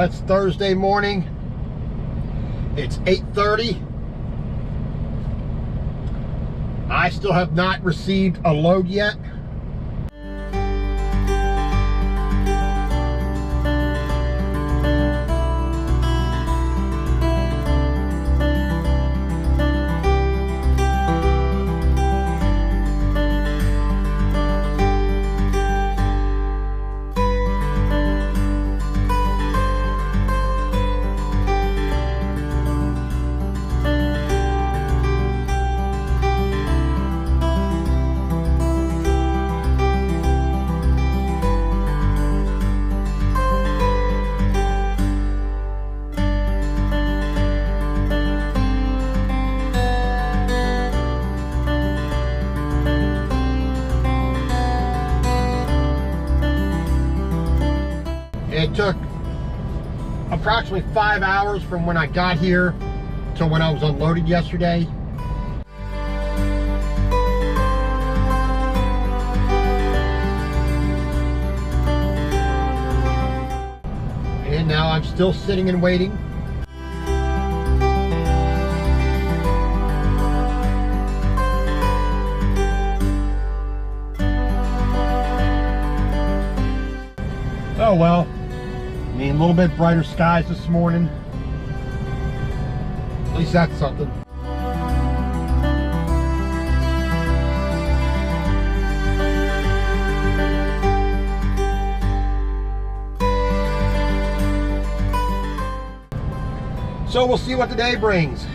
It's Thursday morning. It's 8:30. I still have not received a load yet. It took approximately 5 hours from when I got here to when I was unloaded yesterday. And now I'm still sitting and waiting. Oh well. I mean, a little bit brighter skies this morning. At least that's something. So we'll see what the day brings.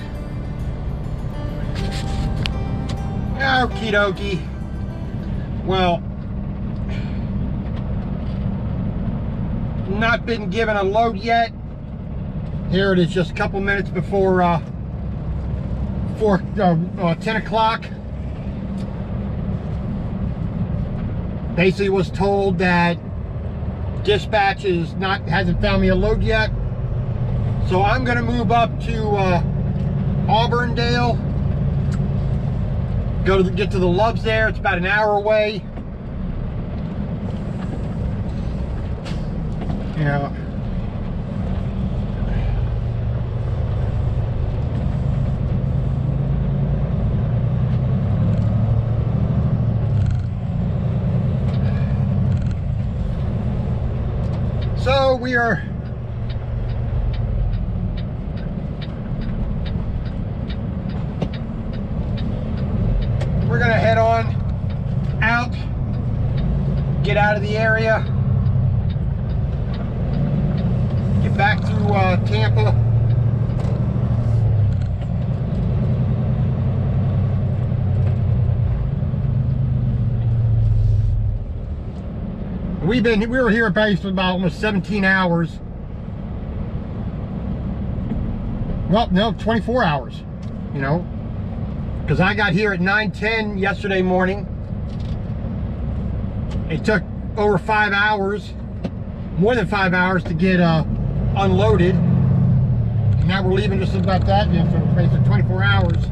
Okie dokie. Well, not been given a load yet. Here it is, just a couple minutes before 10 o'clock. Basically was told that dispatch hasn't found me a load yet. So I'm gonna move up to Auburndale. Get to the Loves there. It's about an hour away. Yeah. So we're gonna head on out, get out of the area, get back to Tampa. We were here basically about almost 17 hours. Well, no, 24 hours, you know, because I got here at 9:10 yesterday morning. It took over 5 hours, more than 5 hours to get unloaded. And now we're leaving just about that, you know, so basically 24 hours.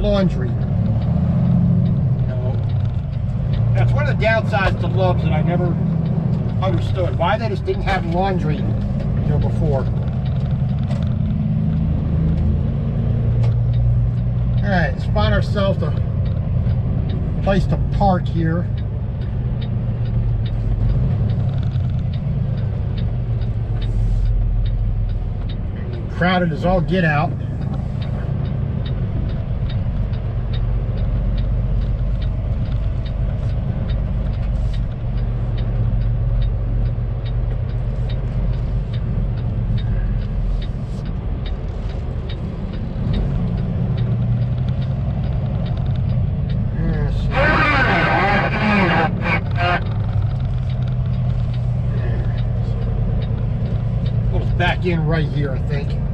laundry. That's one of the downsides to Love's that I never understood. Why they just didn't have laundry, before. Alright, let's find ourselves a place to park here. Crowded as all get out. Back in right here, I think.